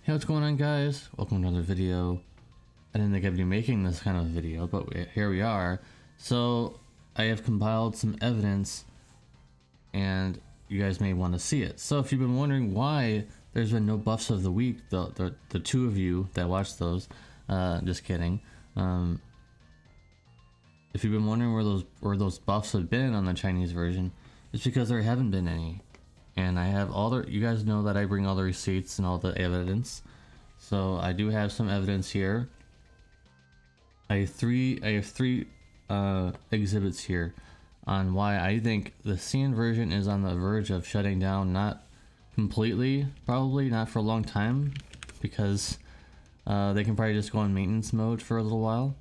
Hey, what's going on, guys? Welcome to another video. I didn't think I'd be making this kind of video, but here we are. So I have compiled some evidence and you guys may want to see it. So if you've been wondering why there's been no buffs of the week, the two of you that watched those, just kidding. If you've been wondering where those buffs have been on the Chinese version, it's because there haven't been any. And I have all the, you guys know that I bring all the receipts and all the evidence. So I do have some evidence here. I have three exhibits here on why I think the CN version is on the verge of shutting down, not completely, probably not for a long time, because they can probably just go in maintenance mode for a little while.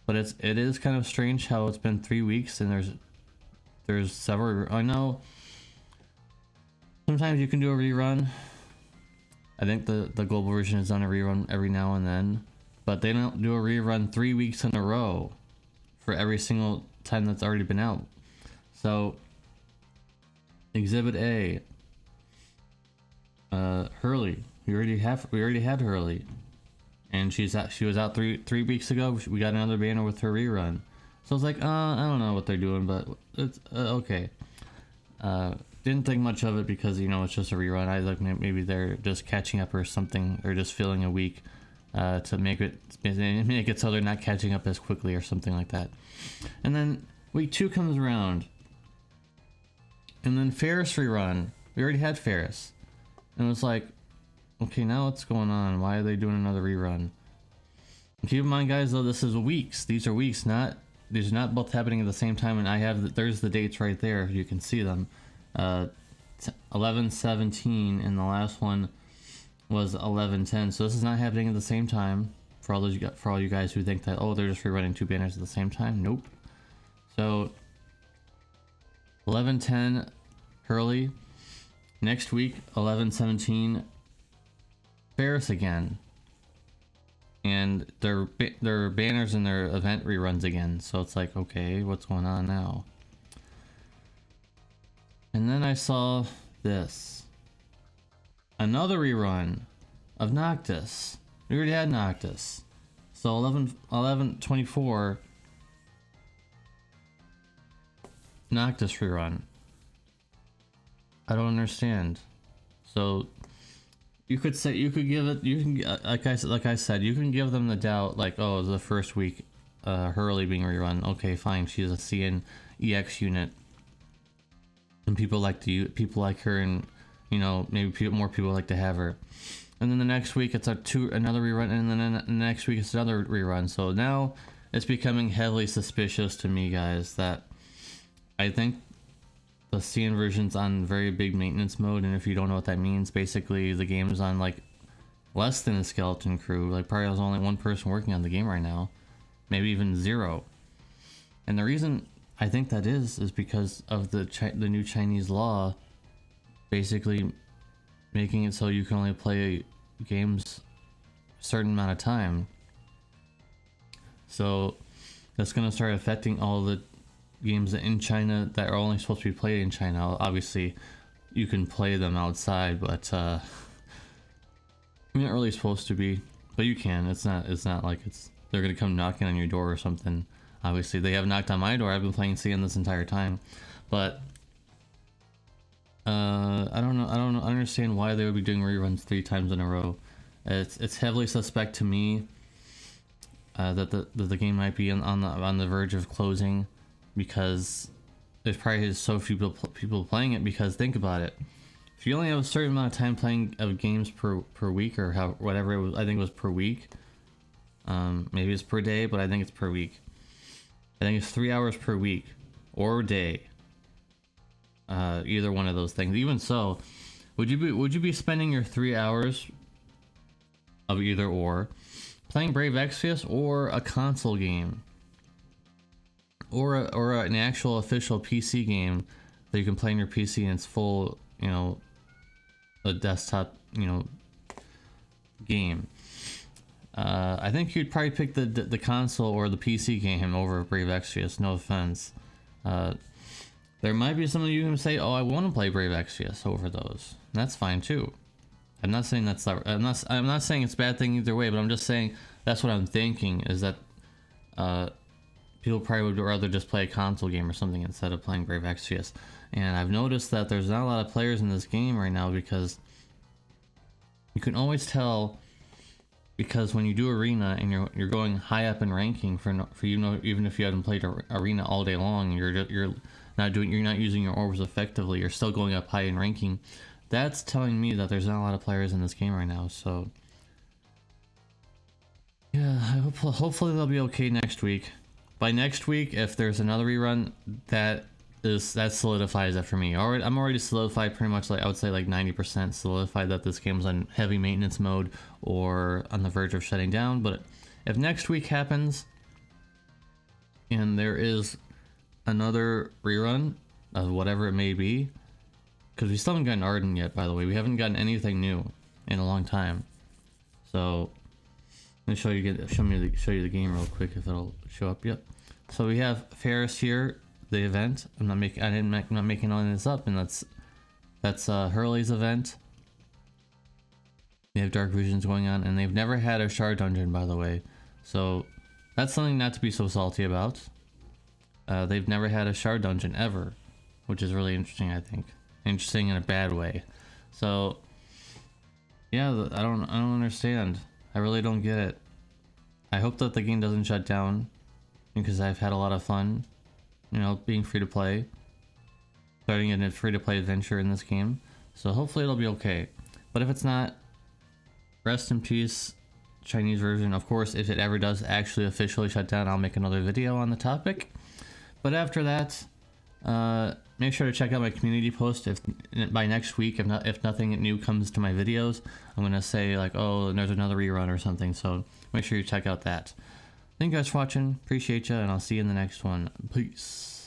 But it is kind of strange how it's been 3 weeks and there's several. I know sometimes you can do a rerun. I think the global version has done a rerun every now and then, but they don't do a rerun 3 weeks in a row for every single time that's already been out. So Exhibit A, Hurley. We already had Hurley, and she was out three weeks ago. We got another banner with her rerun. So it's like, I don't know what they're doing, but it's okay. Didn't think much of it because, you know, it's just a rerun. I like maybe they're just catching up or something, or just filling a week to make it so they're not catching up as quickly or something like that. And then week 2 comes around, and then Ferris rerun. We already had Ferris, and it was like, okay, now what's going on? Why are they doing another rerun? And keep in mind, guys, though, this is weeks. These are weeks, these are not both happening at the same time. And there's the dates right there. You can see them. 11/17, and the last one was 11/10. So this is not happening at the same time. For all you guys who think that, oh, they're just rerunning 2 banners at the same time. Nope. So 11/10 Hurley. Next week 11/17 Ferris again. And their banners and their event reruns again. So it's like, okay, what's going on now? And then I saw this. Another rerun of Noctis. We already had Noctis. So 11/24 Noctis rerun. I don't understand. So you could give it, like I said, you can give them the doubt, like, oh, the first week Hurley being rerun. Okay, fine, she's a CN EX unit. And people like her, and you know, maybe more people like to have her. And then the next week it's another rerun, and then the next week it's another rerun. So now it's becoming heavily suspicious to me, guys, that I think the CN version's on very big maintenance mode. And if you don't know what that means, basically the game is on like less than a skeleton crew. Like probably there's only one person working on the game right now, maybe even 0. And the reason I think that is because of the new Chinese law, basically making it so you can only play games a certain amount of time. So that's going to start affecting all the games in China that are only supposed to be played in China. Obviously, you can play them outside, but you're not really supposed to be. But you can. It's not like they're going to come knocking on your door or something. Obviously, they have knocked on my door. I've been playing CN this entire time, but I don't know. I don't understand why they would be doing reruns 3 times in a row. It's heavily suspect to me that the game might be on the verge of closing, because there's probably so few people playing it. Because think about it, if you only have a certain amount of time playing of games per week, or whatever it was, I think it was per week. Maybe it's per day, but I think it's per week. I think it's 3 hours per week or day. Either one of those things. Even so, would you be spending your 3 hours of either or playing Brave Exvius, or a console game, or an actual official PC game that you can play on your PC and it's full, you know, a desktop, you know, game? I think you'd probably pick the console or the PC game over Brave Exvius. No offense. There might be some of you who say, oh, I want to play Brave Exvius over those. That's fine too. I'm not saying that's not, I'm not saying it's a bad thing either way, but I'm just saying that's what I'm thinking, is that people probably would rather just play a console game or something instead of playing Brave Exvius. And I've noticed that there's not a lot of players in this game right now, because you can always tell, because when you do arena and you're going high up in ranking for you know, even if you haven't played arena all day long, you're not using your orbs effectively, you're still going up high in ranking. That's telling me that there's not a lot of players in this game right now. So yeah, hopefully they'll be okay next week. By next week, if there's another rerun, that solidifies it for me. I'm already solidified pretty much, like I would say like 90% solidified that this game's on heavy maintenance mode or on the verge of shutting down. But if next week happens and there is another rerun of whatever it may be, because we still haven't gotten Arden yet, by the way. We haven't gotten anything new in a long time. So let me show you the game real quick if it'll show up. Yep. So we have Ferris here, the event. I'm not making all this up, and that's Hurley's event. They have Dark Visions going on, and they've never had a shard dungeon, by the way. So that's something not to be so salty about. They've never had a shard dungeon ever, which is really interesting, I think. Interesting in a bad way. So yeah, I don't understand. I really don't get it. I hope that the game doesn't shut down, because I've had a lot of fun, you know, being free to play, starting a free to play adventure in this game. So hopefully it'll be okay. But if it's not, rest in peace, Chinese version. Of course, if it ever does actually officially shut down, I'll make another video on the topic. But after that, make sure to check out my community post. If by next week, if nothing new comes to my videos, I'm gonna say like, oh, there's another rerun or something. So make sure you check out that. Thank you guys for watching. Appreciate you, and I'll see you in the next one. Peace.